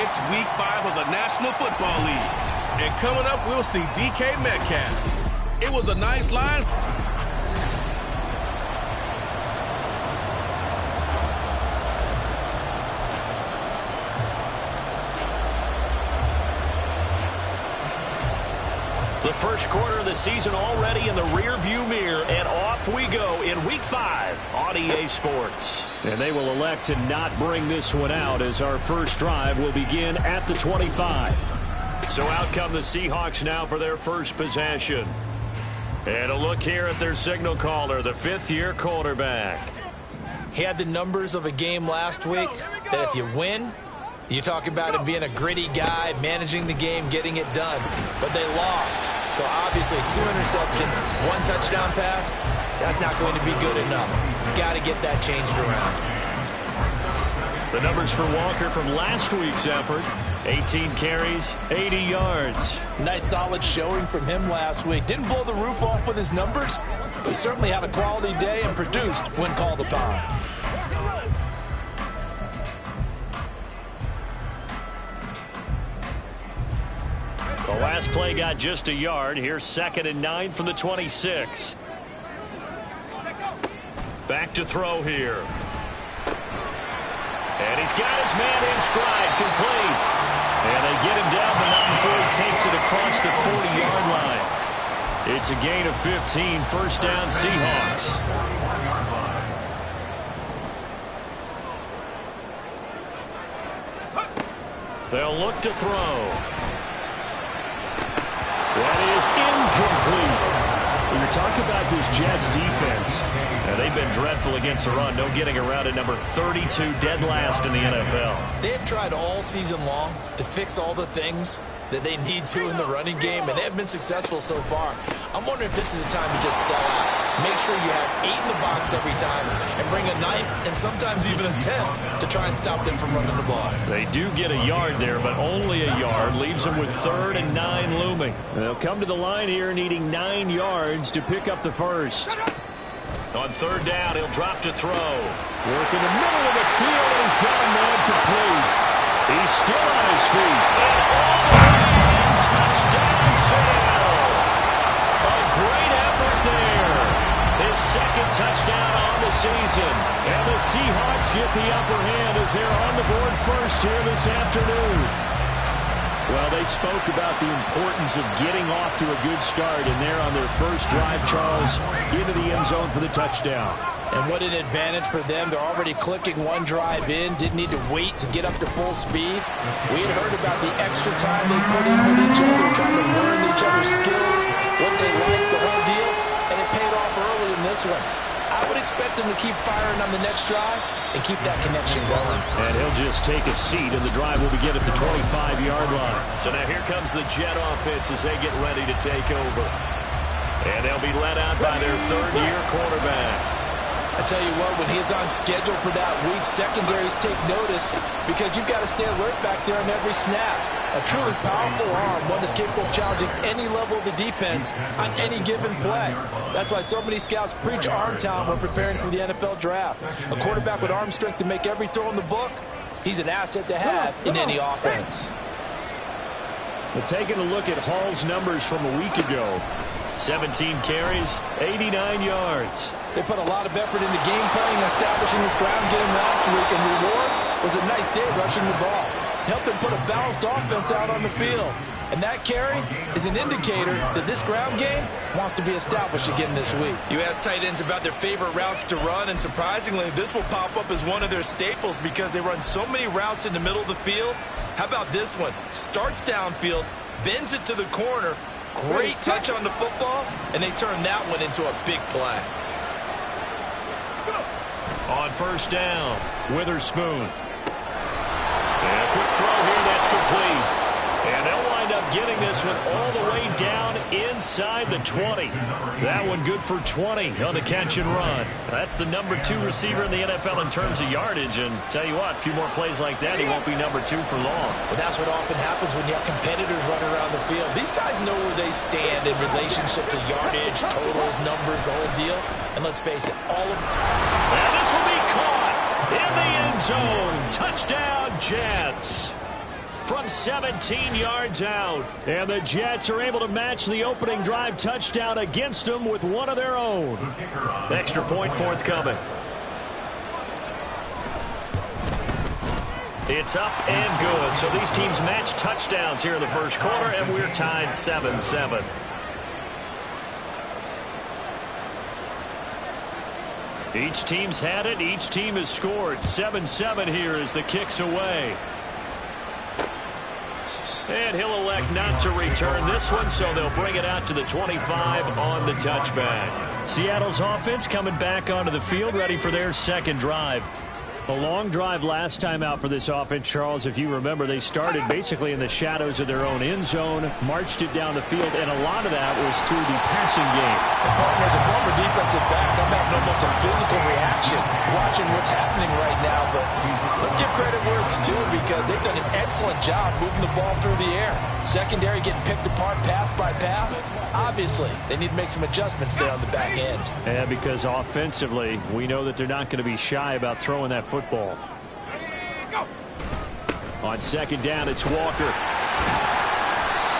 It's Week 5 of the National Football League. And coming up, we'll see DK Metcalf. It was a nice line. The first quarter of the season already in the rearview mirror, and off we go in Week 5 on EA Sports. And they will elect to not bring this one out as our first drive will begin at the 25. So out come the Seahawks now for their first possession. And a look here at their signal caller, the fifth-year quarterback. He had the numbers of a game last week that if you win, you talk about him being a gritty guy, managing the game, getting it done. But they lost. So obviously 2 interceptions, 1 touchdown pass, that's not going to be good enough. Got to get that changed around. The numbers for Walker from last week's effort. 18 carries, 80 yards. Nice solid showing from him last week. Didn't blow the roof off with his numbers, but certainly had a quality day and produced when called upon. The last play got just a yard. Here's 2nd and 9 from the 26. Back to throw here. And he's got his man in stride, complete. And they get him down, but not before he takes it across the 40-yard line. It's a gain of 15, first down Seahawks. They'll look to throw. That is incomplete. When you're talking about this Jets defense, they've been dreadful against the run. No getting around at number 32, dead last in the NFL. They've tried all season long to fix all the things that they need to in the running game, and they've been successful so far. I'm wondering if this is a time to just sell out. Make sure you have 8 in the box every time and bring a 9th and sometimes even a 10th to try and stop them from running the ball. They do get a yard there, but only a yard. Leaves them with 3rd and 9 looming. They'll come to the line here needing 9 yards to pick up the first. On 3rd down, he'll drop to throw. Work in the middle of the field, and he's got a man complete. He's still on his feet. And touchdown, Seattle. A great effort there. His 2nd touchdown on the season. And the Seahawks get the upper hand as they're on the board first here this afternoon. Well, they spoke about the importance of getting off to a good start, and they're on their first drive, Charles, into the end zone for the touchdown. And what an advantage for them. They're already clicking 1 drive in, didn't need to wait to get up to full speed. We had heard about the extra time they put in with each other, trying to learn each other's skills, what they like, the whole deal, and it paid off early in this one. I would expect them to keep firing on the next drive and keep that connection going. And he'll just take a seat, and the drive will begin at the 25-yard line. So now here comes the Jet offense as they get ready to take over. And they'll be led out by their 3rd-year quarterback. I tell you what, when he's on schedule for that week, secondaries take notice because you've got to stay alert back there on every snap. A truly powerful arm, one is capable of challenging any level of the defense on any given play. That's why so many scouts preach arm talent when preparing for the NFL draft. A quarterback with arm strength to make every throw in the book, he's an asset to have in any offense. Well, taking a look at Hall's numbers from a week ago. 17 carries, 89 yards. They put a lot of effort into game planning and establishing this ground game last week, and the reward was a nice day rushing the ball. Helped them put a balanced offense out on the field. And that carry is an indicator that this ground game wants to be established again this week. You ask tight ends about their favorite routes to run, and surprisingly, this will pop up as one of their staples because they run so many routes in the middle of the field. How about this one? Starts downfield, bends it to the corner, great touch on the football, and they turn that one into a big play. On 1st down, Witherspoon. And a quick throw here, that's complete. And they'll wind up getting this one all the way down inside the 20. That one good for 20 on the catch and run. That's the number 2 receiver in the NFL in terms of yardage. And tell you what, a few more plays like that, he won't be number 2 for long. Well, that's what often happens when you have competitors running around the field. These guys know where they stand in relationship to yardage, totals, numbers, the whole deal. And let's face it, all of them. And this will be caught in the end zone. Touchdown, Jets. from 17 yards out. And the Jets are able to match the opening drive touchdown against them with one of their own. Extra point forthcoming. It's up and good. So these teams match touchdowns here in the first quarter, and we're tied 7-7. Each team's had it. Each team has scored. 7-7 here as the kick's away. And he'll elect not to return this one, so they'll bring it out to the 25 on the touchback. Seattle's offense coming back onto the field, ready for their second drive. A long drive last time out for this offense, Charles. If you remember, they started basically in the shadows of their own end zone, marched it down the field, and a lot of that was through the passing game. And partner, as a former defensive back, I'm having almost a physical reaction watching what's happening right now. But let's give credit where it's due, because they've done an excellent job moving the ball through the air. Secondary getting picked apart pass by pass. Obviously, they need to make some adjustments there on the back end. And because offensively, we know that they're not going to be shy about throwing that football. On second down, it's Walker.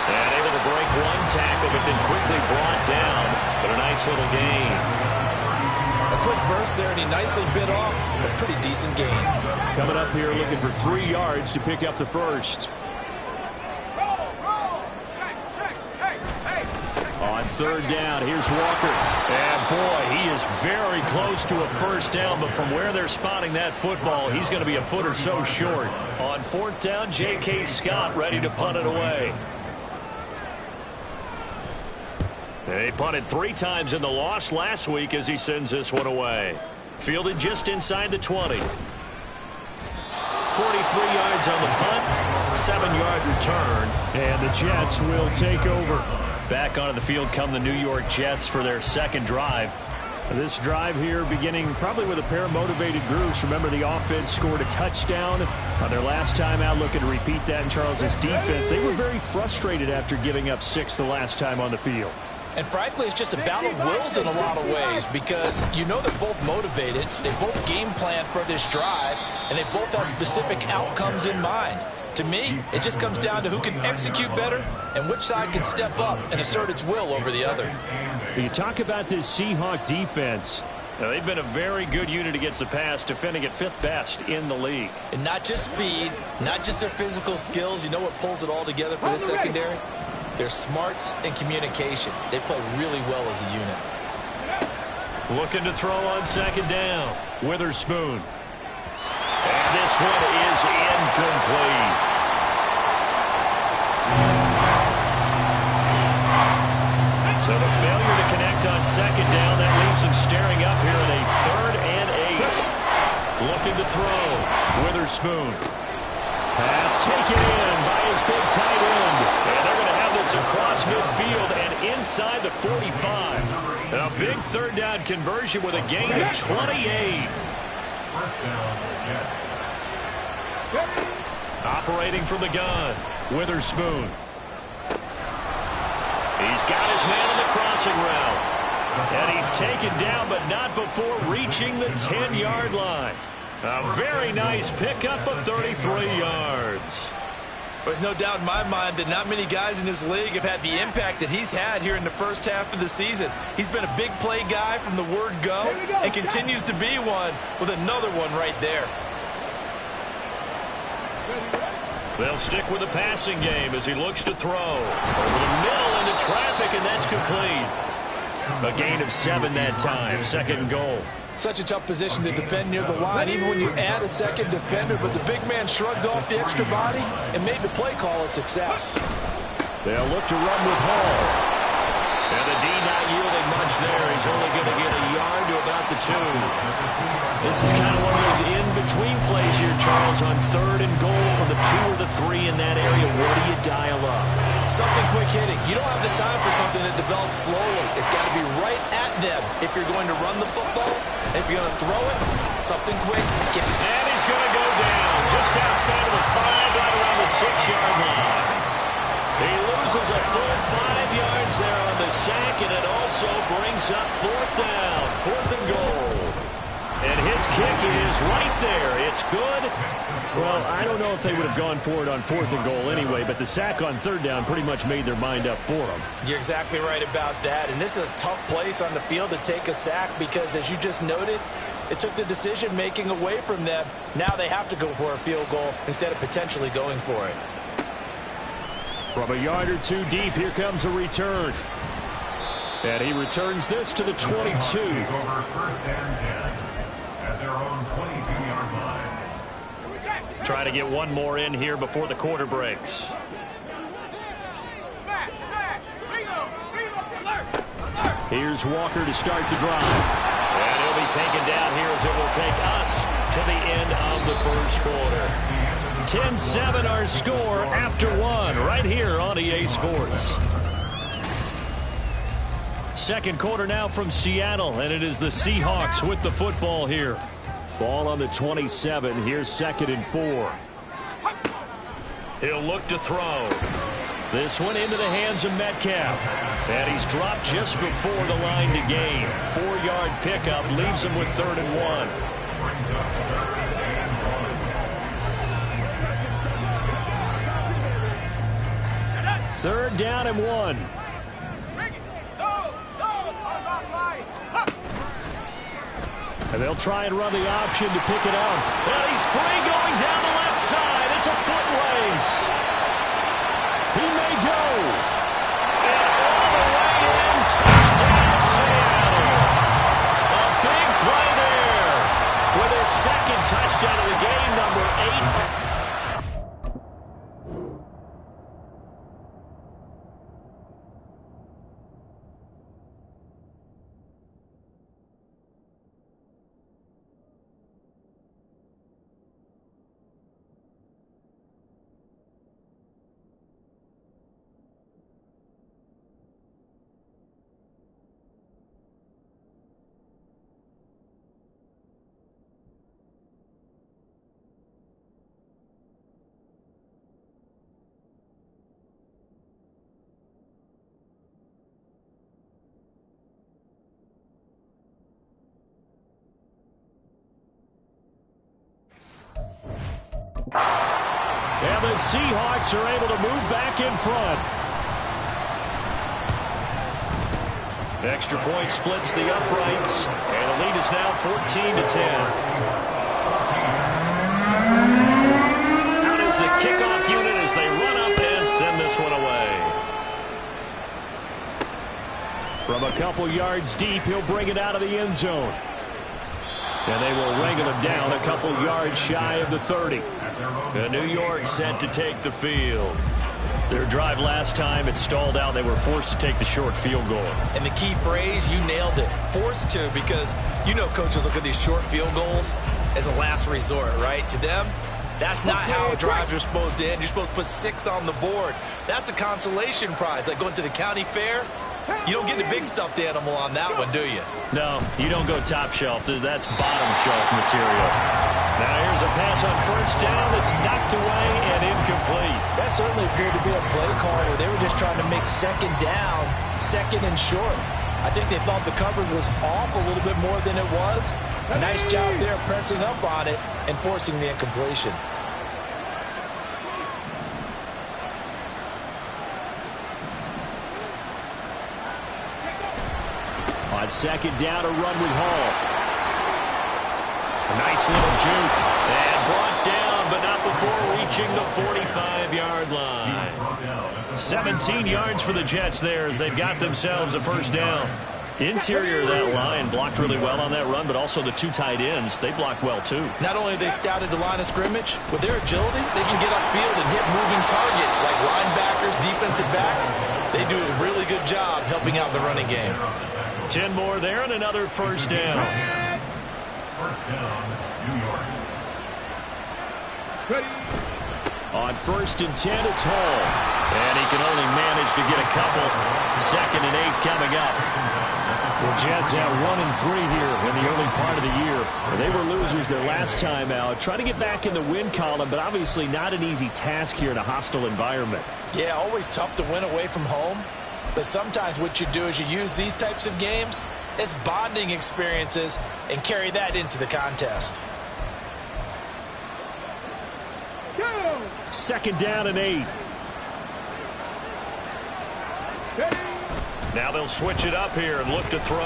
And able to break one tackle, but then quickly brought down. But a nice little gain. A quick burst there, and he nicely bit off a pretty decent gain. Coming up here looking for 3 yards to pick up the first. On third down, here's Walker. And boy, he is very close to a first down, but from where they're spotting that football, he's going to be a foot or so short. On fourth down, J.K. Scott ready to punt it away. They punted 3 times in the loss last week as he sends this one away. Fielded just inside the 20. 43 yards on the punt, 7-yard return. And the Jets will take over. Back onto the field come the New York Jets for their second drive. This drive here beginning probably with a pair of motivated groups. Remember, the offense scored a touchdown on their last time out, looking to repeat that in Charles's defense. They were very frustrated after giving up 6 the last time on the field. And frankly, it's just a battle of wills in a lot of ways, because you know they're both motivated, they both game plan for this drive, and they both have specific outcomes in mind. To me, it just comes down to who can execute better and which side can step up and assert its will over the other. You talk about this Seahawk defense. Now, they've been a very good unit against the pass, defending at 5th best in the league. And not just speed, not just their physical skills. You know what pulls it all together for this secondary? Their smarts and communication. They play really well as a unit. Looking to throw on second down. Witherspoon. And this one is incomplete. So the failure to connect on second down, that leaves them staring up here in a 3rd and 8. Looking to throw. Witherspoon. Pass taken in by his big tight end. And they're going to have this across midfield and inside the 45. A big 3rd down conversion with a gain of 28. Operating from the gun, Witherspoon. He's got his man on the crossing route. And he's taken down, but not before reaching the 10-yard line. A very nice pickup of 33 yards. There's no doubt in my mind that not many guys in this league have had the impact that he's had here in the first half of the season. He's been a big play guy from the word go and continues to be one with another one right there. They'll stick with the passing game as he looks to throw. Over the middle into traffic, and that's complete. A gain of 7 that time. 2nd and goal. Such a tough position to defend near the line, even when you add a second defender, but the big man shrugged off the extra body and made the play call a success. They'll look to run with Hall. And the D not yielding much there. He's only going to get a yard to about the 2. This is kind of one of those in-between plays here, Charles, on 3rd and goal from the 2 or the 3 in that area. What do you dial up? Something quick hitting. You don't have the time for something that develops slowly. It's got to be right at them if you're going to run the football. And if you're going to throw it, something quick. And he's going to go down just outside of the 5, right around the 6-yard line. He loses a full 5 yards there on the sack, and it also brings up 4th down, 4th and goal. And his kick is right there. It's good. Well, I don't know if they would have gone for it on 4th and goal anyway, but the sack on 3rd down pretty much made their mind up for them. You're exactly right about that. And this is a tough place on the field to take a sack because, as you just noted, it took the decision-making away from them. Now they have to go for a field goal instead of potentially going for it. From a yard or two deep, here comes a return. And he returns this to the 22. First and 10 at their own 22-yard line. Try to get one more in here before the quarter breaks. Here's Walker to start the drive. And he'll be taken down here as it will take us to the end of the first quarter. 10-7 our score after one right here on EA Sports. Second quarter now from Seattle, and it is the Seahawks with the football here. Ball on the 27. Here's 2nd and 4. He'll look to throw. This one into the hands of Metcalf. And he's dropped just before the line to gain. 4-yard pickup leaves him with 3rd and 1. Third down and 1. And they'll try and run the option to pick it up. And he's free going down the left side. It's a foot race. He may go. And all the way in. Touchdown, Seattle. A big play there. With his 2nd touchdown of the game, number 8. And the Seahawks are able to move back in front. Extra point splits the uprights, and the lead is now 14-10. Out is the kickoff unit as they run up and send this one away. From a couple yards deep, he'll bring it out of the end zone. And they will wrangle him down a couple yards shy of the 30. And New York set to take the field. Their drive last time, it stalled out. They were forced to take the short field goal. And the key phrase, you nailed it, forced to, because you know coaches look at these short field goals as a last resort, right? To them, that's not how drives are supposed to end. You're supposed to put 6 on the board. That's a consolation prize, like going to the county fair. You don't get the big stuffed animal on that one, do you? No, you don't go top shelf. That's bottom shelf material. Now here's a pass on first down. It's knocked away and incomplete. That certainly appeared to be a play call where they were just trying to make 2nd down, 2nd and short. I think they thought the coverage was off a little bit more than it was. Nice job there pressing up on it and forcing the incompletion. On 2nd down, a run with Hall. A nice little juke. And brought down, but not before reaching the 45-yard line. 17 yards for the Jets there as they've got themselves a first down. Interior of that line blocked really well on that run, but also the 2 tight ends, they blocked well too. Not only have they scouted the line of scrimmage, with their agility, they can get upfield and hit moving targets like linebackers, defensive backs. They do a really good job helping out the running game. 10 more there and another first down. First down, New York. On 1st and 10, it's Hall. And he can only manage to get a couple. 2nd and 8 coming up. The Jets have 1-3 here in the early part of the year. They were losers their last time out. Trying to get back in the win column, but obviously not an easy task here in a hostile environment. Yeah, always tough to win away from home. But sometimes what you do is you use these types of games as bonding experiences and carry that into the contest. Second down and 8. Now they'll switch it up here and look to throw.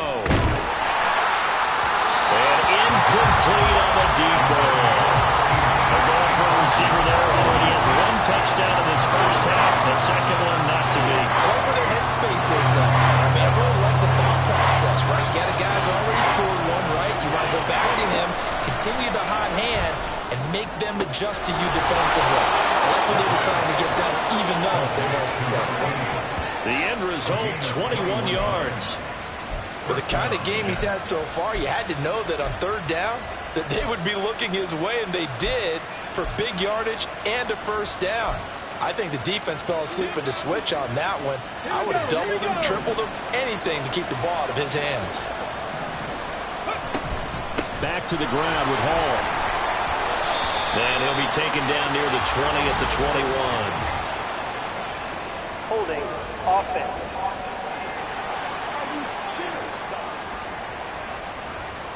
And incomplete on the deep ball. They're going for a receiver there who already has 1 touchdown in this first half. The second one not to be. I like where their headspace is, though. I mean, I really like the thought process, right? You got a guy who's already scored one, right? You want to go back to him, continue the hot hand, and make them adjust to you defensively. I like what they were trying to get done, even though they weren't successful. The end result, 21 yards. With the kind of game he's had so far, you had to know that on third down, that they would be looking his way, and they did, for big yardage and a first down. I think the defense fell asleep at the switch on that one. I would have doubled him, tripled him, anything to keep the ball out of his hands. Back to the ground with Hall. And he'll be taken down near the 20 at the 21. Holding offense.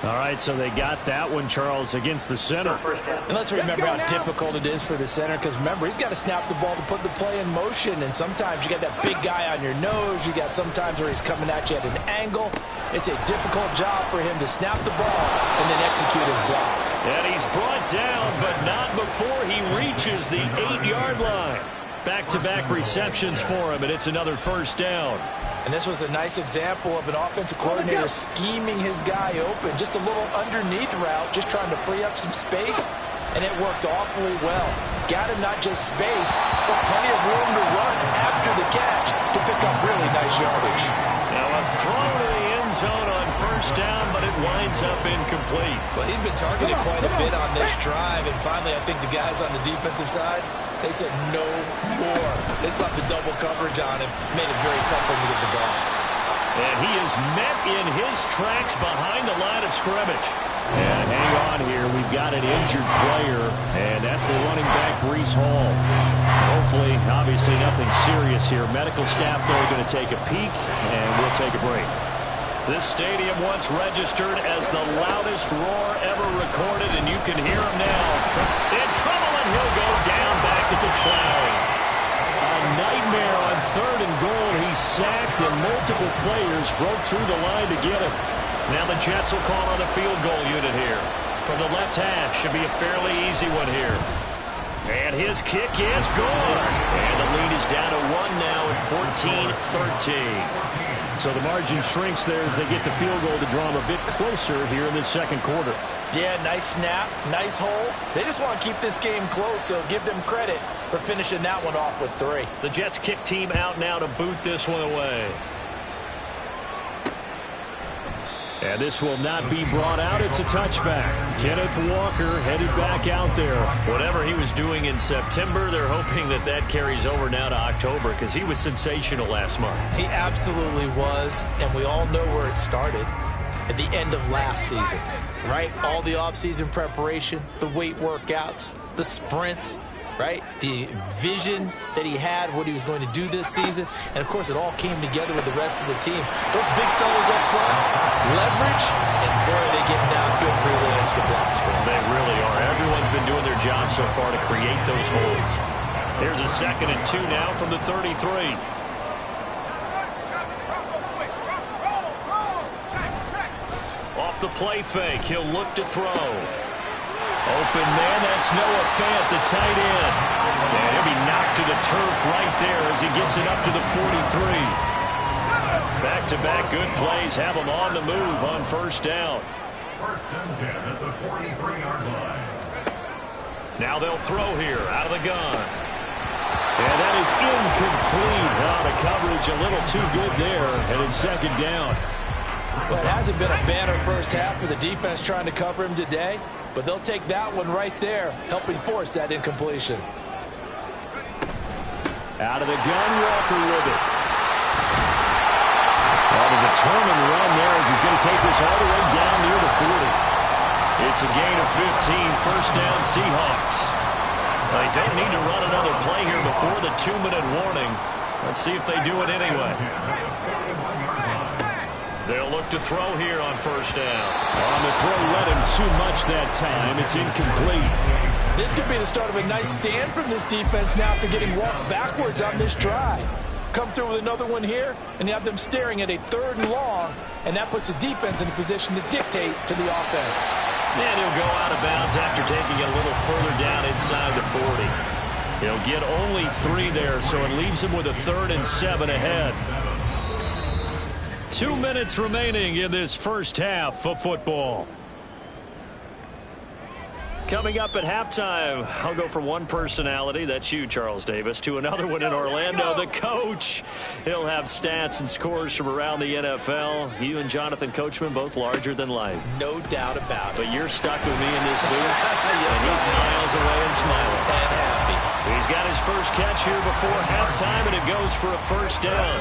All right, so they got that one, Charles, against the center. And let's remember how difficult it is for the center, because remember, he's got to snap the ball to put the play in motion, and sometimes you got that big guy on your nose. You got sometimes where he's coming at you at an angle. It's a difficult job for him to snap the ball and then execute his block. And he's brought down, but not before he reaches the 8-yard line. Back-to-back receptions for him, and it's another first down. And this was a nice example of an offensive coordinator scheming his guy open. Just a little underneath route, just trying to free up some space, and it worked awfully well. Got him not just space, but plenty of room to run after the catch to pick up really nice yardage. Now a throw to the end zone on first down, but it winds up incomplete. Well, he'd been targeted quite a bit on this drive, and finally I think the guys on the defensive side, they said no more. They slapped the double coverage on him, made it very tough for him to get the ball. And he is met in his tracks behind the line of scrimmage. And hang on here, we've got an injured player, and that's the running back, Breece Hall. Hopefully, obviously nothing serious here. Medical staff, though, are going to take a peek, and we'll take a break. This stadium once registered as the loudest roar ever recorded, and you can hear him now. In trouble, and he'll go down back at the 12. A nightmare on third and goal. He's sacked, and multiple players broke through the line to get him. Now the Jets will call on the field goal unit here. From the left half, should be a fairly easy one here. And his kick is good. And the lead is down to 1 now at 14-13. So the margin shrinks there as they get the field goal to draw them a bit closer here in the second quarter. Yeah, nice snap, nice hole. They just want to keep this game close, so give them credit for finishing that one off with 3. The Jets kick team out now to boot this one away. And this will not be brought out. It's a touchback. Kenneth Walker headed back out there. Whatever he was doing in September, they're hoping that that carries over now to October, because he was sensational last month. He absolutely was, and we all know where it started. At the end of last season, right? All the offseason preparation, the weight workouts, the sprints, right? The vision that he had, what he was going to do this season. And, of course, it all came together with the rest of the team. Those big fellas up front, leverage, and boy, they get downfield creating extra blocks for them. They really are. Everyone's been doing their job so far to create those holes. Here's a 2nd and 2 now from the 33. Off the play fake, he'll look to throw. Open man, that's Noah Fant, the tight end. And he'll be knocked to the turf right there as he gets it up to the 43. Back-to-back good plays have him on the move on first down. 1st and 10 at the 43-yard line. Now they'll throw here out of the gun. And that is incomplete. The coverage a little too good there, and it's 2nd down. Well, it hasn't been a banner first half for the defense trying to cover him today, but they'll take that one right there, helping force that incompletion. Out of the gun, Walker with it. Well, the determined run there as he's going to take this all the way down near the 40. It's a gain of 15, first down Seahawks. They don't need to run another play here before the 2-minute warning. Let's see if they do it anyway. They'll look to throw here on first down. On the throw, led him too much that time. It's incomplete. This could be the start of a nice stand from this defense now after getting walked backwards on this drive. Come through with another one here, and you have them staring at a 3rd and long, and that puts the defense in a position to dictate to the offense. And he'll go out of bounds after taking it a little further down inside the 40. He'll get only 3 there, so it leaves him with a 3rd and 7 ahead. 2 minutes remaining in this first half of football. Coming up at halftime, I'll go from one personality, that's you, Charles Davis, to another one in Orlando, the coach. He'll have stats and scores from around the NFL. You and Jonathan Coachman, both larger than life. No doubt about it. But you're stuck with me in this booth, and he's miles away and smiling. And happy. He's got his first catch here before halftime, and it goes for a first down.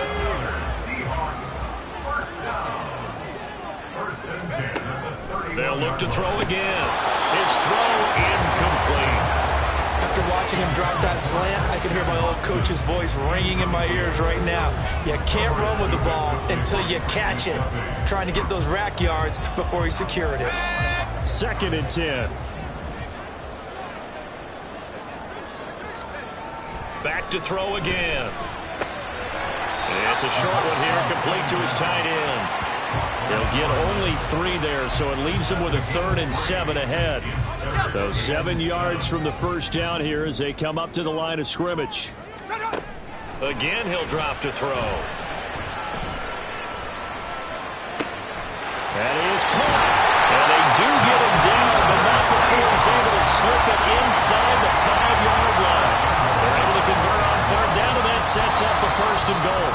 They'll look to throw again. His throw incomplete. After watching him drop that slant, I can hear my old coach's voice ringing in my ears right now. You can't run with the ball until you catch it. Trying to get those rack yards before he secured it. 2nd and 10. Back to throw again. It's a short one here, complete to his tight end. He'll get only 3 there, so it leaves him with a 3rd and 7 ahead. So 7 yards from the first down here as they come up to the line of scrimmage. Again, he'll drop to throw. That is caught. And they do get him down, but not before he's able to slip it inside the 5-yard line. They're able to convert on 3rd down, and that sets up the 1st and goal.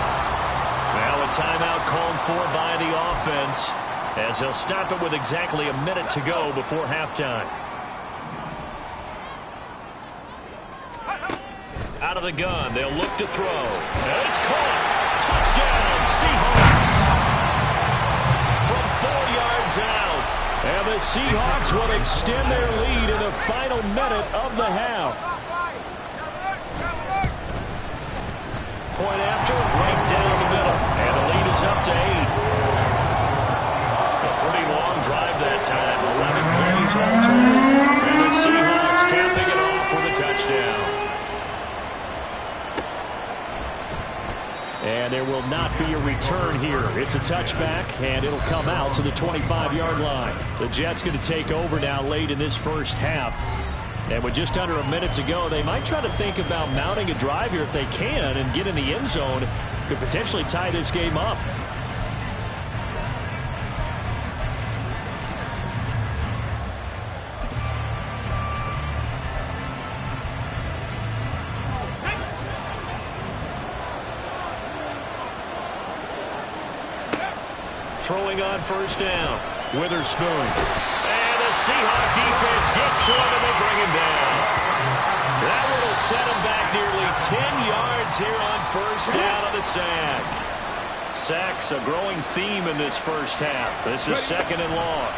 Now a timeout called for by the offense as they'll stop it with exactly a minute to go before halftime. Out of the gun, they'll look to throw. And it's caught. Touchdown, Seahawks. From 4 yards out. And the Seahawks will extend their lead in the final minute of the half. Point after, right down the middle. And the lead is up to 8. A pretty long drive that time. 11 plays all total. And the Seahawks capping it off with a touchdown. And there will not be a return here. It's a touchback, and it'll come out to the 25-yard line. The Jets going to take over now late in this first half. And with just under a minute to go, they might try to think about mounting a drive here if they can and get in the end zone. Could potentially tie this game up. Throwing on first down. Witherspoon. And the Seahawk defense gets to him and they bring him down. That one will set him back nearly 10 yards here on first down on the sack. Sacks a growing theme in this first half. This is 2nd and long.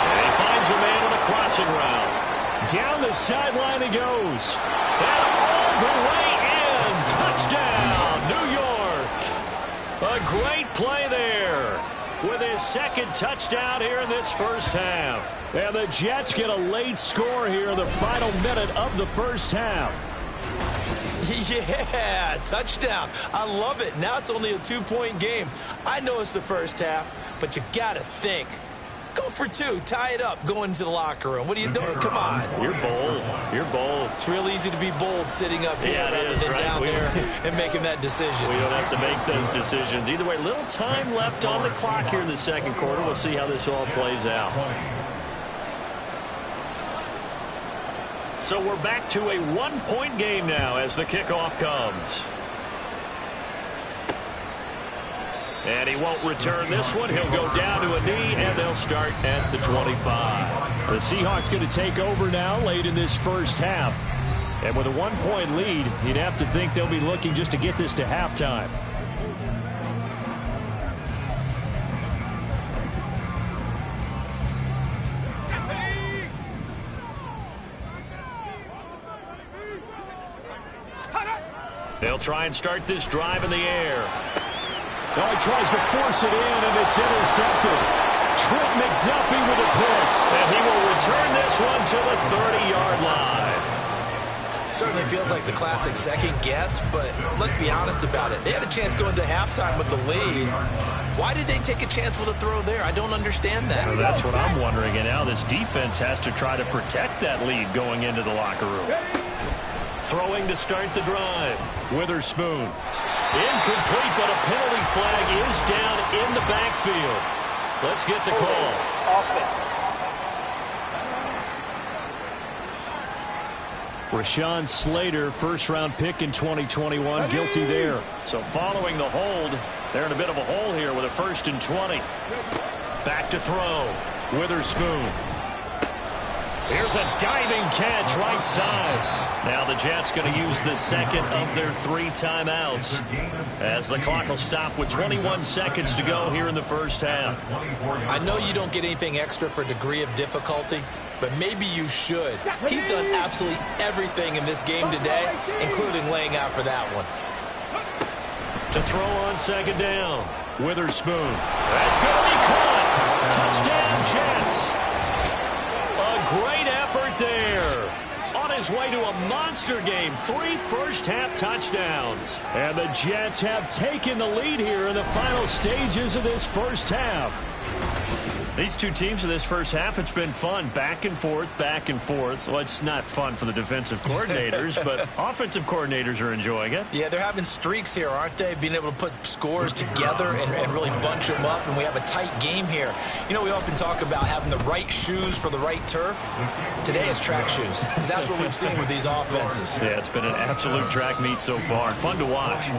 And he finds a man on the crossing route. Down the sideline he goes. And all the way in. Touchdown, New York. A great play there with his 2nd touchdown here in this first half. And the Jets get a late score here in the final minute of the first half. Yeah, touchdown. I love it. Now it's only a 2-point game. I know it's the first half, but you got to think. Go for 2. Tie it up. Go into the locker room. What are you doing? Come on. You're bold. You're bold. It's real easy to be bold sitting up here rather is, than right? down there and making that decision. We don't have to make those decisions. Either way, little time left on the clock here in the second quarter. We'll see how this all plays out. So we're back to a 1-point game now as the kickoff comes. And he won't return this one. He'll go down to a knee, and they'll start at the 25. The Seahawks going to take over now late in this first half. And with a 1-point lead, you'd have to think they'll be looking just to get this to halftime. They'll try and start this drive in the air. Now he tries to force it in, and it's intercepted. Trent McDuffie with a pick. And he will return this one to the 30-yard line. Certainly feels like the classic second guess, but let's be honest about it. They had a chance going to halftime with the lead. Why did they take a chance with a throw there? I don't understand that. Well, that's what I'm wondering. And now this defense has to try to protect that lead going into the locker room. Throwing to start the drive. Witherspoon. Incomplete, but a penalty flag is down in the backfield. Let's get the call. Rashawn Slater, first-round pick in 2021, guilty there. So following the hold, they're in a bit of a hole here with a 1st and 20. Back to throw. Witherspoon. Here's a diving catch right side. Now the Jets going to use the second of their 3 timeouts as the clock will stop with 21 seconds to go here in the first half. I know you don't get anything extra for degree of difficulty, but maybe you should. He's done absolutely everything in this game today, including laying out for that one. To throw on second down. Witherspoon. That's going to be caught. Touchdown, Jets. A great effort there. On his way to a monster game. 3 first-half touchdowns. And the Jets have taken the lead here in the final stages of this first half. These two teams in this first half, it's been fun. Back and forth, back and forth. Well, it's not fun for the defensive coordinators, but offensive coordinators are enjoying it. Yeah, they're having streaks here, aren't they? Being able to put scores together and really bunch them up, and we have a tight game here. You know, we often talk about having the right shoes for the right turf. Today it's track shoes. That's what we've seen with these offenses. Yeah, it's been an absolute track meet so far. Fun to watch.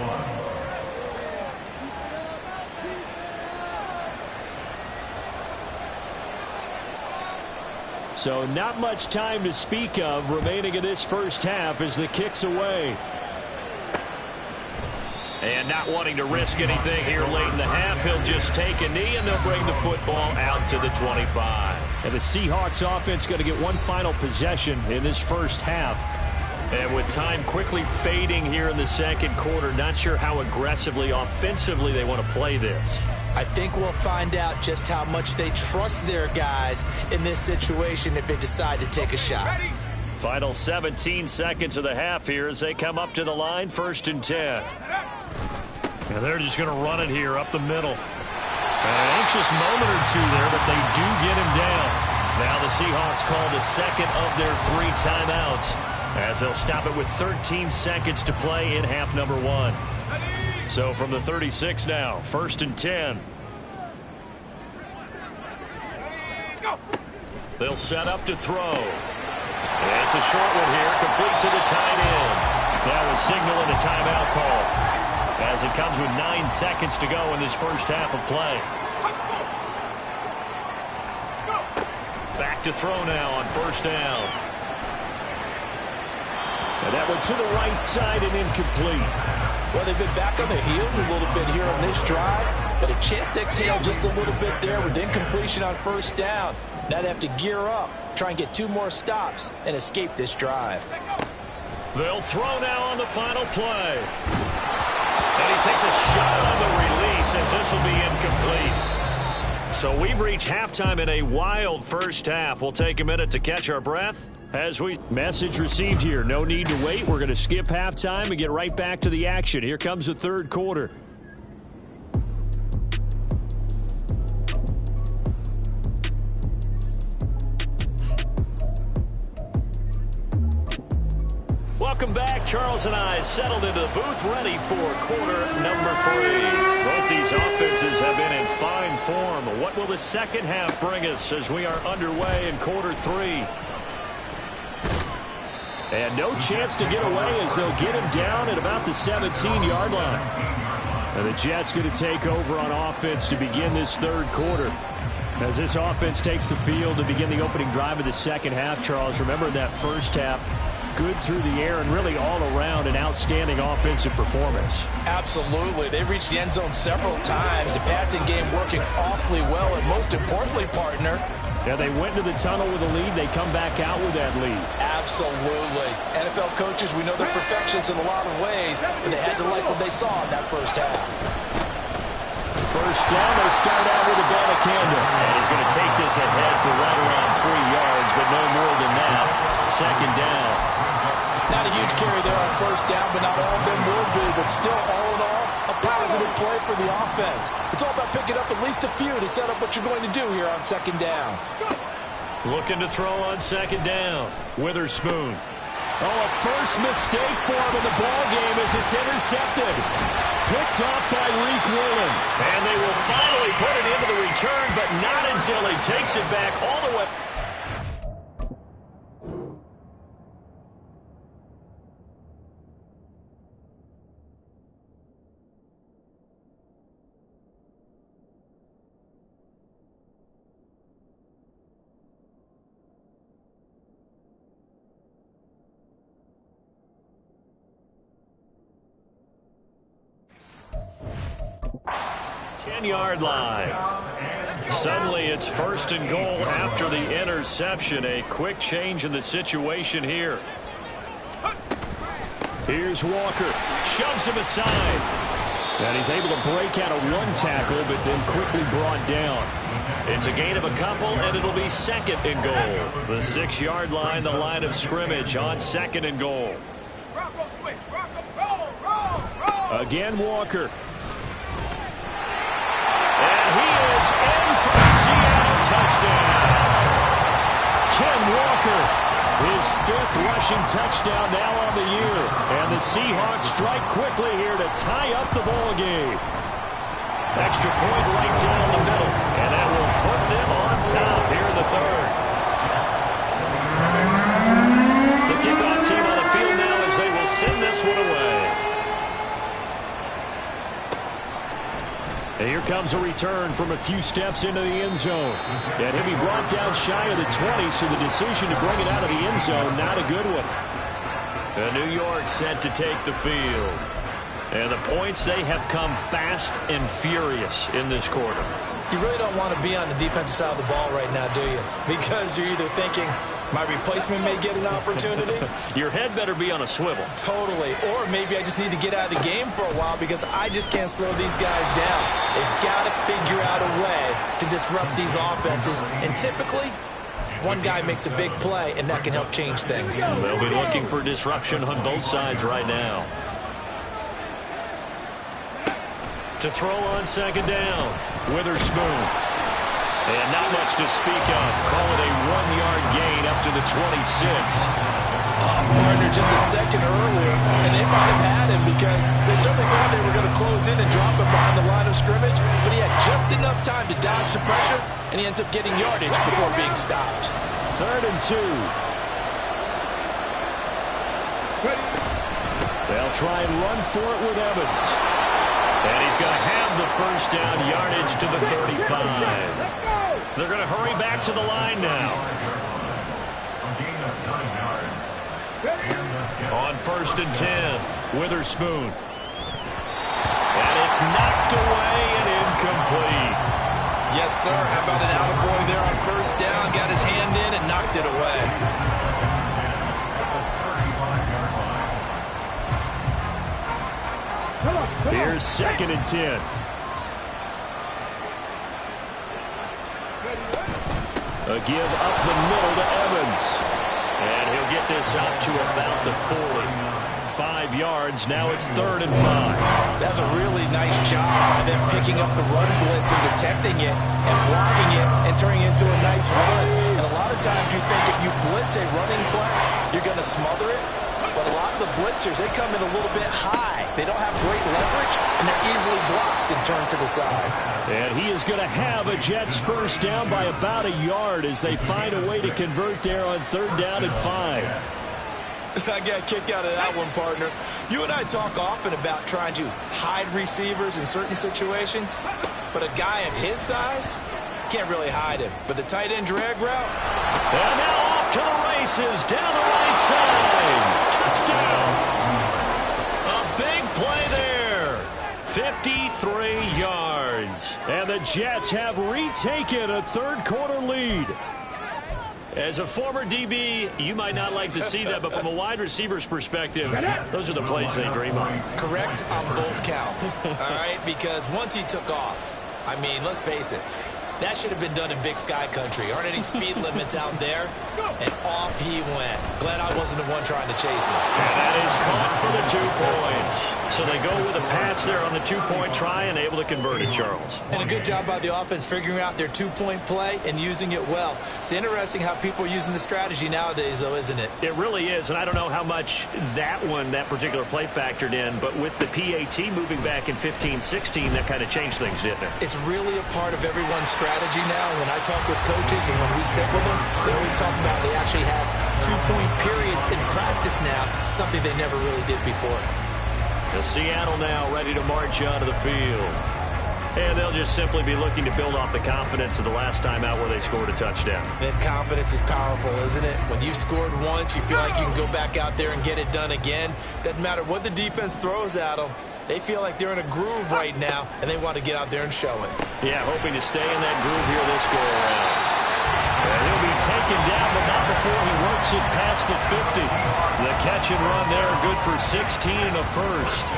So not much time to speak of remaining in this first half as the kick's away. And not wanting to risk anything here late in the half, he'll just take a knee and they'll bring the football out to the 25. And the Seahawks offense going to get one final possession in this first half. And with time quickly fading here in the second quarter, not sure how aggressively, offensively they want to play this. I think we'll find out just how much they trust their guys in this situation if they decide to take a shot. Final 17 seconds of the half here as they come up to the line, 1st and 10. And they're just going to run it here up the middle. An anxious moment or two there, but they do get him down. Now the Seahawks call the second of their 3 timeouts as they'll stop it with 13 seconds to play in half number 1. So from the 36 now, 1st and 10. They'll set up to throw. It's a short one here, complete to the tight end. Now a signal and a timeout call as it comes with 9 seconds to go in this first half of play. Back to throw now on 1st down. And that one to the right side and incomplete. Well, they've been back on their heels a little bit here on this drive, but a chance to exhale just a little bit there with incompletion on 1st down. Now they have to gear up, try and get 2 more stops, and escape this drive. They'll throw now on the final play. And he takes a shot on the release as this will be incomplete. So we've reached halftime in a wild first half. We'll take a minute to catch our breath as we... Message received here. No need to wait. We're going to skip halftime and get right back to the action. Here comes the 3rd quarter. Welcome back. Charles and I settled into the booth ready for quarter number 3. Both these offenses have been in fine form. What will the second half bring us as we are underway in quarter 3? And no chance to get away as they'll get him down at about the 17-yard line. And the Jets going to take over on offense to begin this 3rd quarter. As this offense takes the field to begin the opening drive of the second half, Charles, remember that first half, good through the air and really all around an outstanding offensive performance. Absolutely. They reached the end zone several times. The passing game working awfully well, and most importantly, partner, Yeah, they went to the tunnel with a lead. They come back out with that lead. Absolutely. NFL coaches, we know they're perfectionists in a lot of ways, but they had to like what they saw in that first half. First down, they start out with a Banacanda. And he's going to take this ahead for right around 3 yards, but no more than that. Second down. Not a huge carry there on first down, but not all of them will be. But still, all in all, a positive play for the offense. It's all about picking up at least a few to set up what you're going to do here on second down. Looking to throw on second down. Witherspoon. Oh, a first mistake for him in the ball game as it's intercepted. Picked off by Reek Woolen. And they will finally put it into the return, but not until he takes it back all the way. Yard line. Suddenly it's first and goal after the interception. A quick change in the situation here. Here's Walker. Shoves him aside. And he's able to break out of one tackle, but then quickly brought down. It's a gain of a couple, and it'll be second and goal. The 6-yard line, the line of scrimmage on second and goal. Again, Walker. He is in for the Seattle touchdown. Ken Walker, his 5th rushing touchdown now on the year. And the Seahawks strike quickly here to tie up the ball game. Extra point right down the middle. And that will put them on top here in the third. The kickoff team on the field now as they will send this one away. And here comes a return from a few steps into the end zone. And he'll be brought down shy of the 20, so the decision to bring it out of the end zone, not a good one. New York set to take the field. And the points, they have come fast and furious in this quarter. You really don't want to be on the defensive side of the ball right now, do you? Because you're either thinking, my replacement may get an opportunity. Your head better be on a swivel. Totally. Or maybe I just need to get out of the game for a while because I just can't slow these guys down. They've got to figure out a way to disrupt these offenses. And typically, one guy makes a big play, and that can help change things. They'll be looking for disruption on both sides right now. To throw on second down, Witherspoon. And not much to speak of. Call it a 1-yard gain up to the 26. Partner just a second earlier, and they might have had him because they certainly thought they were going to close in and drop him behind the line of scrimmage, but he had just enough time to dodge the pressure, and he ends up getting yardage before being stopped. 3rd and 2. They'll try and run for it with Evans. And he's going to have the first down, yardage to the 35. They're going to hurry back to the line now. On 1st and 10, Witherspoon. And it's knocked away and incomplete. Yes, sir. How about an attaboy there on first down? Got his hand in and knocked it away. Here's 2nd and 10. A give up the middle to Evans. And he'll get this out to about the 40. 5 yards. Now it's 3rd and 5. That's a really nice job by them picking up the run blitz and detecting it and blocking it and turning it into a nice run. And a lot of times you think if you blitz a running play, you're going to smother it. But a lot of the blitzers, they come in a little bit high. They don't have great leverage, and they're easily blocked and turned to the side. And he is going to have a Jets first down by about a yard as they find a way to convert there on 3rd down and 5. I got a kick out of that one, partner. You and I talk often about trying to hide receivers in certain situations, but a guy of his size can't really hide him. But the tight end drag route. And now off to the races down the right side. Touchdown. A big play there. 53 yards. And the Jets have retaken a third-quarter lead. As a former DB, you might not like to see that, but from a wide receiver's perspective, those are the plays they dream of. Correct on both counts, all right? Because once he took off, I mean, let's face it, that should have been done in Big Sky Country. Aren't any speed limits out there? And off he went. Glad I wasn't the one trying to chase him. And that is caught for the 2 points. So they go with a pass there on the 2-point try and able to convert it, Charles. And a good job by the offense figuring out their 2-point play and using it well. It's interesting how people are using the strategy nowadays, though, isn't it? It really is, and I don't know how much that particular play factored in, but with the PAT moving back in 15-16, that kind of changed things, didn't it? It's really a part of everyone's strategy now. When I talk with coaches and when we sit with them, they always talk about they actually have 2-point periods in practice now, something they never really did before. The Seattle now ready to march onto the field. And they'll just simply be looking to build off the confidence of the last time out where they scored a touchdown. That confidence is powerful, isn't it? When you've scored once, you feel like you can go back out there and get it done again. Doesn't matter what the defense throws at them. They feel like they're in a groove right now, and they want to get out there and show it. Yeah, hoping to stay in that groove here this go-around. And he'll be taken down, but not before he works it past the 50. The catch and run there, good for 16 and a first.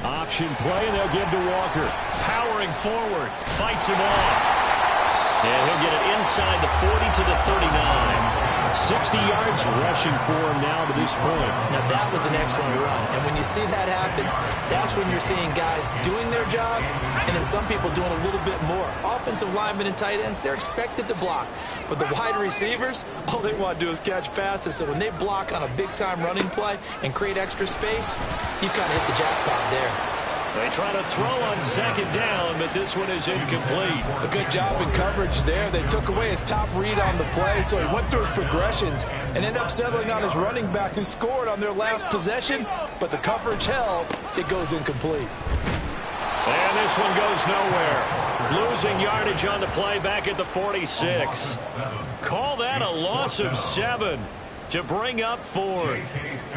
Option play, and they'll give to Walker. Powering forward, fights him off. And he'll get it inside the 40 to the 39. 60 yards rushing for him now to this point. Now, that was an excellent run. And when you see that happen, that's when you're seeing guys doing their job and then some people doing a little bit more. Offensive linemen and tight ends, they're expected to block. But the wide receivers, all they want to do is catch passes. So when they block on a big-time running play and create extra space, you've kind of hit the jackpot there. They try to throw on second down, but this one is incomplete. A good job in coverage there. They took away his top read on the play, so he went through his progressions and ended up settling on his running back who scored on their last possession, but the coverage held. It goes incomplete. And this one goes nowhere. Losing yardage on the play back at the 46. Call that a loss of 7. To bring up 4th.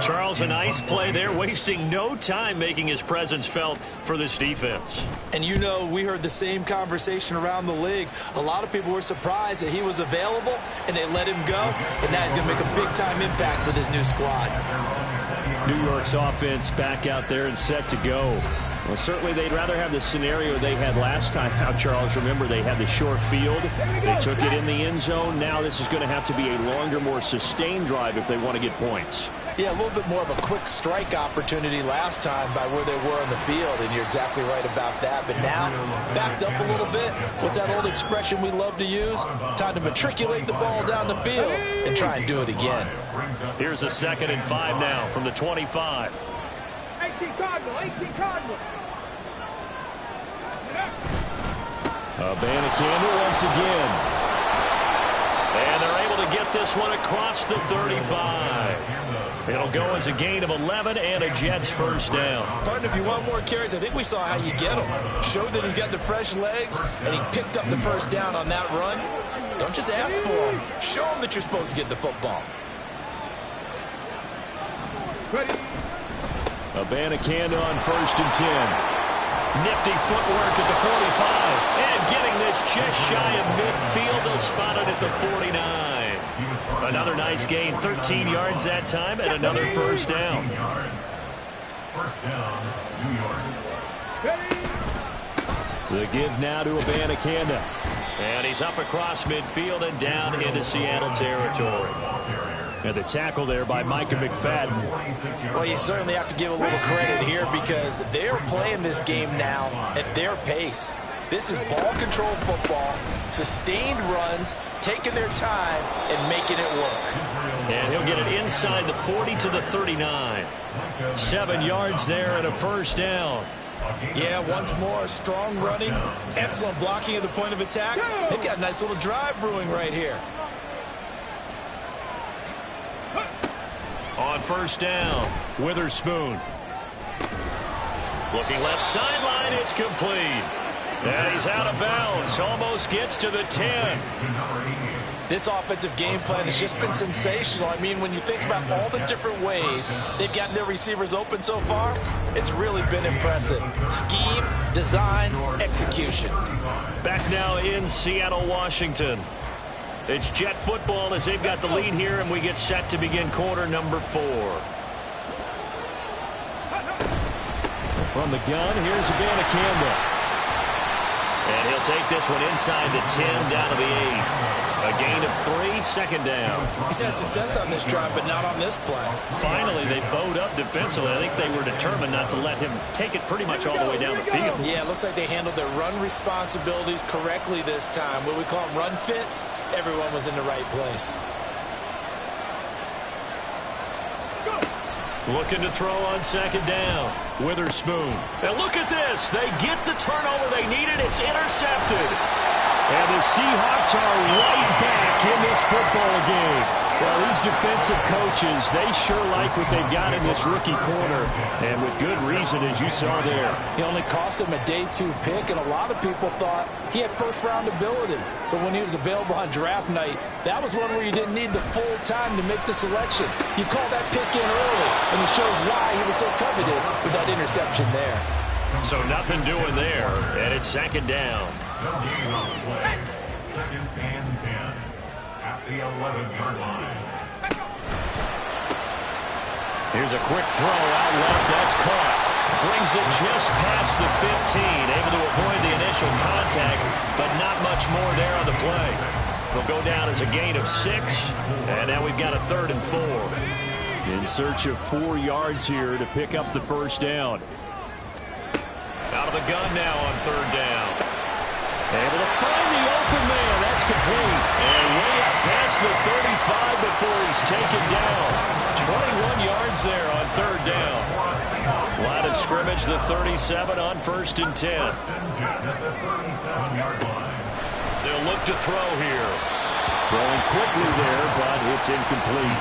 Charles, a nice play there, wasting no time making his presence felt for this defense. And you know, we heard the same conversation around the league. A lot of people were surprised that he was available, and they let him go. And now he's going to make a big-time impact with his new squad. New York's offense back out there and set to go. Well, certainly they'd rather have the scenario they had last time. Now, Charles, remember, they had the short field. They took it in the end zone. Now this is going to have to be a longer, more sustained drive if they want to get points. Yeah, a little bit more of a quick strike opportunity last time by where they were on the field, and you're exactly right about that. But now, backed up a little bit. What's that old expression we love to use? Time to matriculate the ball down the field and try and do it again. Here's a 2nd and 5 now from the 25. 18 Cardinal. Abanikanda once again. And they're able to get this one across the 35. It'll go as a gain of 11 and a Jets first down. Partner, if you want more carries, I think we saw how you get him. Showed that he's got the fresh legs, and he picked up the first down on that run. Don't just ask for him. Show him that you're supposed to get the football. Abanikanda on 1st and 10. Nifty footwork at the 45. And getting this just shy of midfield. They'll spot it at the 49. Another nice gain. 13 yards that time and another first down. First down, New York. The give now to Abanikanda. And he's up across midfield and down into Seattle territory. And the tackle there by Micah McFadden. Well, you certainly have to give a little credit here because they're playing this game now at their pace. This is ball-controlled football, sustained runs, taking their time, and making it work. And he'll get it inside the 40 to the 39. 7 yards there and a first down. Yeah, once more, strong running, excellent blocking at the point of attack. They've got a nice little drive brewing right here. On first down, Witherspoon. Looking left sideline, it's complete. And he's out of bounds. Almost gets to the 10. This offensive game plan has just been sensational. I mean, when you think about all the different ways they've gotten their receivers open so far, it's really been impressive. Scheme, design, execution. Back now in Seattle, Washington. It's Jet football as they've got the lead here, and we get set to begin quarter number 4. From the gun, here's Savannah Campbell. And he'll take this one inside the 10, down to the 8. A gain of 3, second down. He's had success on this drive, but not on this play. Finally, they bowed up defensively. I think they were determined not to let him take it pretty much all the way down the field. Yeah, it looks like they handled their run responsibilities correctly this time. What we call them run fits, everyone was in the right place. Looking to throw on second down. Witherspoon. And look at this. They get the turnover they needed. It's intercepted. And the Seahawks are right back in this football game. Well, these defensive coaches, they sure like what they've got in this rookie corner. And with good reason, as you saw there. He only cost him a day 2 pick, and a lot of people thought he had first-round ability. But when he was available on draft night, that was one where you didn't need the full time to make the selection. You call that pick in early, and it shows why he was so coveted with that interception there. So nothing doing there, and it's second down. Second and 10 at the 11-yard line. Here's a quick throw out left. That's caught. Brings it just past the 15. Able to avoid the initial contact, but not much more there on the play. Will go down as a gain of 6, and now we've got a 3rd and 4. In search of 4 yards here to pick up the first down. Out of the gun now on 3rd down. Able to find the open man. That's complete. And way up past the 35 before he's taken down. 21 yards there on 3rd down. Line of scrimmage, the 37 on 1st and 10. They'll look to throw here. Throwing quickly there, but it's incomplete.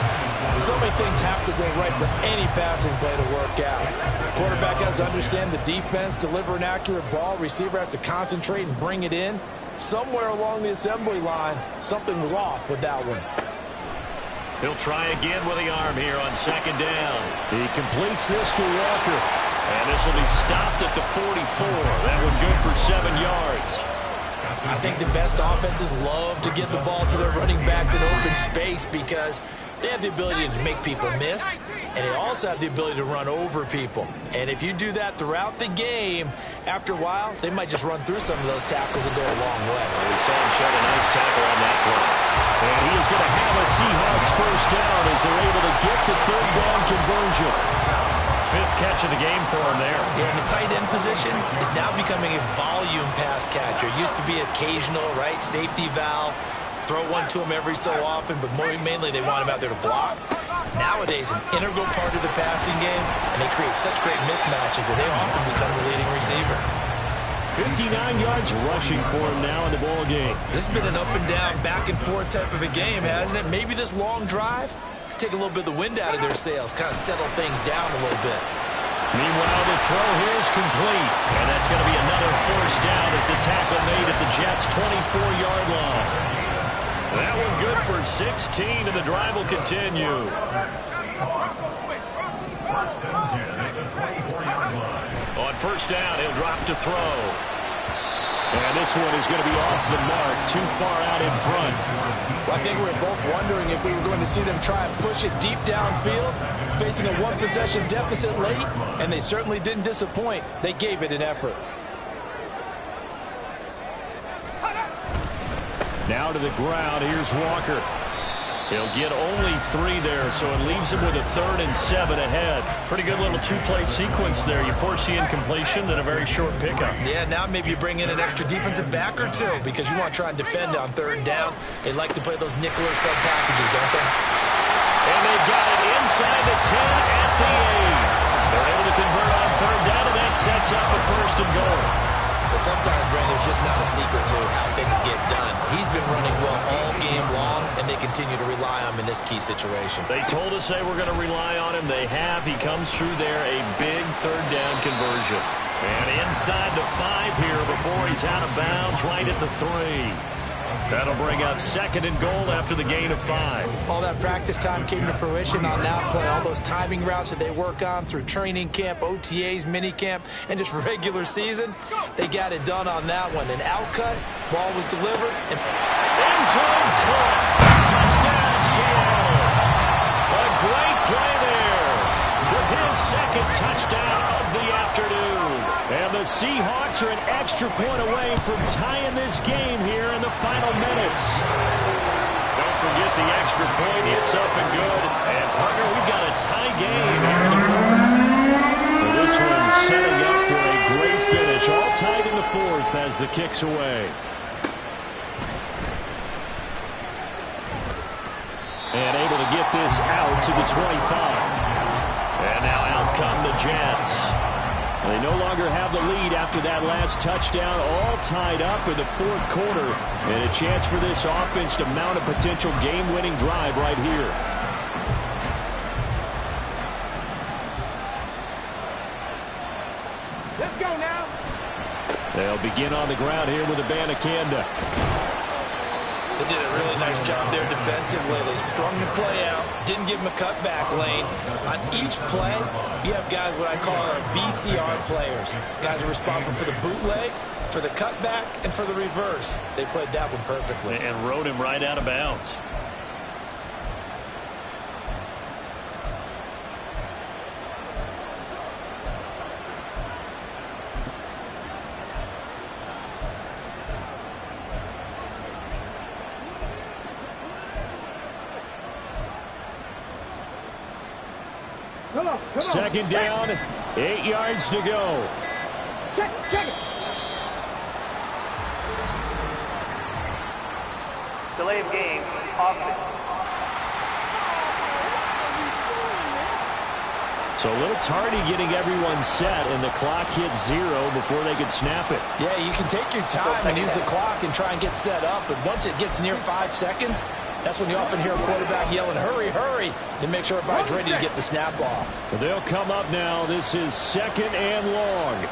So many things have to go right for any passing play to work out. Quarterback has to understand the defense, deliver an accurate ball. Receiver has to concentrate and bring it in. Somewhere along the assembly line, something was off with that one. He'll try again with the arm here on 2nd down. He completes this to Walker. And this will be stopped at the 44. That one good for 7 yards. I think the best offenses love to get the ball to their running backs in open space because they have the ability to make people miss, and they also have the ability to run over people. And if you do that throughout the game, after a while, they might just run through some of those tackles and go a long way. We saw him shed a nice tackle on that play. And he is going to have a Seahawks first down as they're able to get the 3rd down conversion. 5th catch of the game for him there. Yeah, and the tight end position is now becoming a volume pass catcher. It used to be occasional, right? Safety valve. Throw one to him every so often, but mainly they want him out there to block. Nowadays, an integral part of the passing game, and they create such great mismatches that they often become the leading receiver. 59 yards rushing for him now in the ball game. This has been an up and down, back and forth type of a game, hasn't it? Maybe this long drive could take a little bit of the wind out of their sails, kind of settle things down a little bit. Meanwhile, the throw here is complete. And that's going to be another 1st down as the tackle made at the Jets' 24-yard line. That one good for 16, and the drive will continue. 1st and 10 at the 24-yard line. On 1st down, he'll drop to throw. And this one is going to be off the mark, too far out in front. Well, I think we were both wondering if we were going to see them try and push it deep downfield, facing a 1-possession deficit late, and they certainly didn't disappoint. They gave it an effort. Now to the ground, here's Walker. He'll get only 3 there, so it leaves him with a 3rd and 7 ahead. Pretty good little 2-play sequence there. You force the incompletion, then a very short pickup. Yeah, now maybe you bring in an extra defensive back or 2 because you want to try and defend on 3rd down. They like to play those nickel or sub packages, don't they? And they've got it inside the 10 at the 8. They're able to convert on 3rd down, and that sets up a 1st and goal. But sometimes, Brandon, there's just not a secret to how things get done. He's been running well all game long, and they continue to rely on him in this key situation. They told us they were going to rely on him. They have. He comes through there, a big 3rd down conversion. And inside the 5 here before he's out of bounds right at the 3. That'll bring up 2nd and goal after the gain of 5. All that practice time came to fruition on that play. All those timing routes that they work on through training camp, OTAs, mini camp, and just regular season, they got it done on that one. An outcut, ball was delivered. And end zone caught. Touchdown, Seattle. A great play there with his 2nd touchdown of the afternoon. And the Seahawks are an extra point away from tying this game here in the final minutes. Don't forget the extra point. It's up and good. And, partner, we've got a tie game here in the 4th. Well, this one's setting up for a great finish. All tied in the 4th as the kick's away. And able to get this out to the 25. And now out come the Jets. They no longer have the lead after that last touchdown, all tied up in the 4th quarter. And a chance for this offense to mount a potential game-winning drive right here. Let's go now. They'll begin on the ground here with Abanikanda. they did a really nice job there defensively. They strung the play out, didn't give him a cutback lane. On each play, you have guys what I call our BCR players. Guys are responsible for the bootleg, for the cutback, and for the reverse. They played that one perfectly. And rode him right out of bounds. Come on. Second down, 8 yards to go. Check it. Delay of game, offense. So a little tardy getting everyone set, and the clock hits 0 before they could snap it. Yeah, you can take your time and use the clock and try and get set up, but once it gets near 5 seconds, that's when you often hear a quarterback yelling, hurry, hurry, to make sure everybody's ready to get the snap off. But they'll come up now. This is second and long.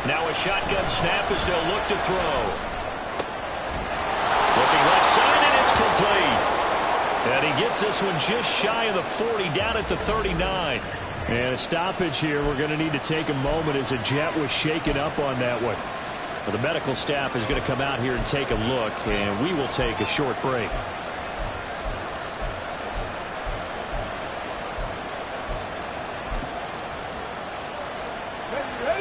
Now a shotgun snap as they'll look to throw. Looking left side, and it's complete. And he gets this one just shy of the 40, down at the 39. And a stoppage here. We're going to need to take a moment as a Jet was shaken up on that one. Well, the medical staff is going to come out here and take a look, and we will take a short break.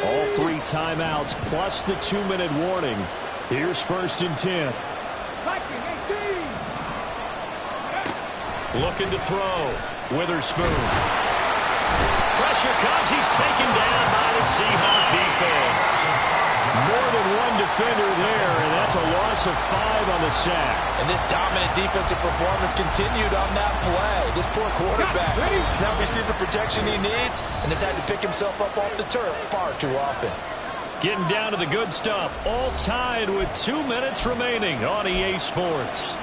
All 3 timeouts plus the 2-minute warning. Here's 1st and 10. Looking to throw. Witherspoon. Pressure comes. He's taken down by the Seahawk defense. More than one defender there, and that's a loss of 5 on the sack. And this dominant defensive performance continued on that play. This poor quarterback has not received the protection he needs and has had to pick himself up off the turf far too often. Getting down to the good stuff. All tied with 2 minutes remaining on EA Sports.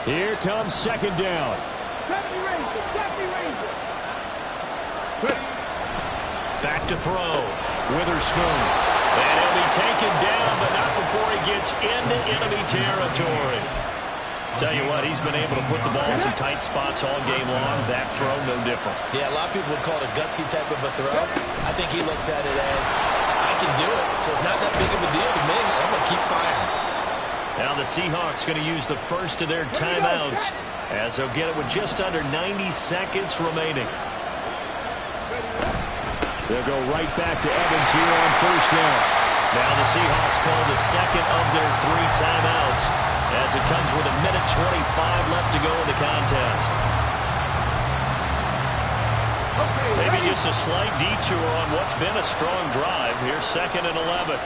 Here comes second down. Back to throw. Witherspoon. And he'll be taken down, but not before he gets into enemy territory. Tell you what, he's been able to put the ball in some tight spots all game long. That throw, no different. Yeah, a lot of people would call it a gutsy type of a throw. I think he looks at it as, I can do it, so it's not that big of a deal to me. I'm going to keep firing. Now the Seahawks going to use the first of their timeouts as they'll get it with just under 90 seconds remaining. They'll go right back to Evans here on first down. Now the Seahawks call the second of their 3 timeouts as it comes with 1:25 left to go in the contest. Maybe just a slight detour on what's been a strong drive. Here's 2nd and 11.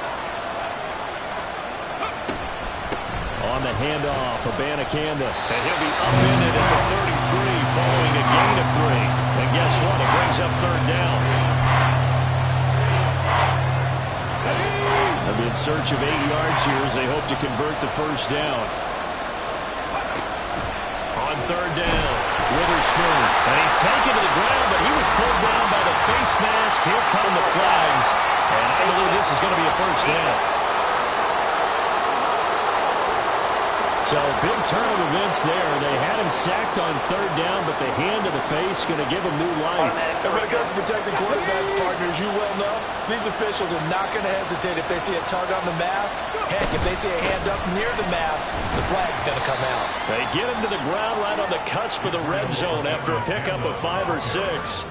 On the handoff, Abanikanda. And he'll be up in it at the 33 following a gain of 3. And guess what? It brings up 3rd down. They'll be in search of 8 yards here as they hope to convert the first down. On 3rd down, Witherspoon. And he's taken to the ground, but he was pulled down by the face mask. Here come the flags. And I believe this is going to be a first down. So big turn of events there. They had him sacked on third down, but the hand to the face going to give him new life. And when it comes to protecting quarterbacks, partners, you well know, these officials are not going to hesitate if they see a tug on the mask. Heck, if they see a hand up near the mask, the flag's going to come out. They get him to the ground right on the cusp of the red zone after a pickup of 5 or 6.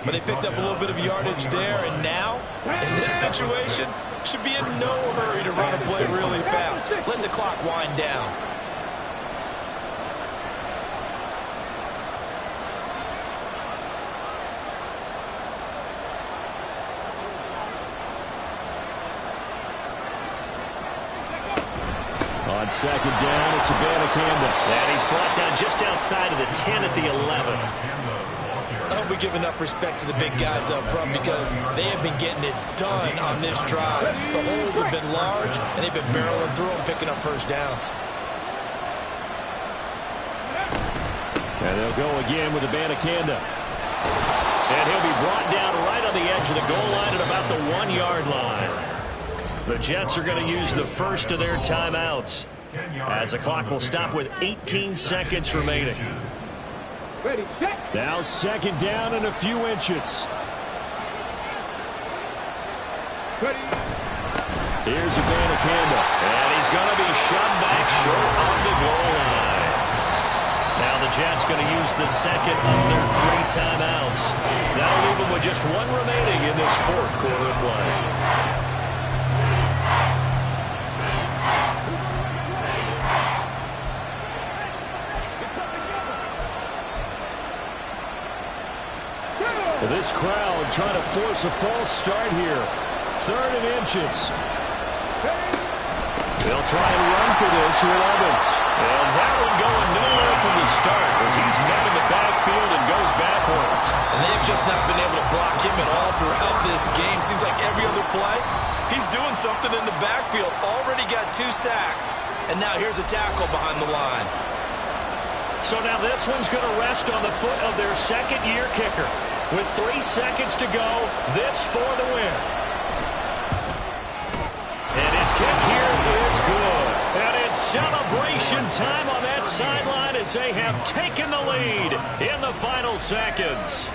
But they picked up a little bit of yardage there, and now, in this situation, should be in no hurry to run a play really fast. Let the clock wind down. On second down, it's Abanikanda. And he's brought down just outside of the 10 at the 11. I hope we give enough respect to the big guys up front because they have been getting it done on this drive. The holes have been large, and they've been barreling through them, picking up first downs. And they'll go again with Abanikanda. And he'll be brought down right on the edge of the goal line at about the 1-yard line. The Jets are going to use the first of their timeouts as the clock will stop with 18 seconds remaining. Ready, set. Now second down and a few inches. Ready. Here's Abanikanda. And he's going to be shoved back short of the goal line. Now the Jets going to use the second of their 3 timeouts. That'll leave them with just 1 remaining in this 4th quarter of play. This crowd trying to force a false start here. 3rd and inches. They'll try and run for this with Evans. And that one going nowhere from the start as he's met in the backfield and goes backwards. And they've just not been able to block him at all throughout this game. Seems like every other play, he's doing something in the backfield. Already got 2 sacks. And now here's a tackle behind the line. So now this one's going to rest on the foot of their second-year kicker. With 3 seconds to go, this for the win. And his kick here is good. And it's celebration time on that sideline as they have taken the lead in the final seconds.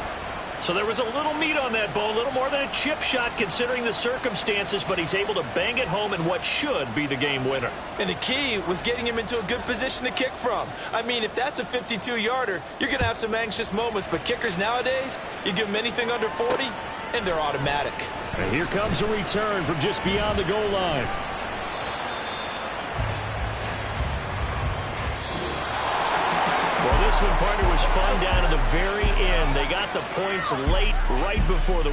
So there was a little meat on that bone, a little more than a chip shot considering the circumstances, but he's able to bang it home in what should be the game winner. And the key was getting him into a good position to kick from. I mean, if that's a 52-yarder, you're going to have some anxious moments, but kickers nowadays, you give them anything under 40, and they're automatic. And here comes a return from just beyond the goal line. Well, this one, partner, was fun down to the very end. They got the points late, right before the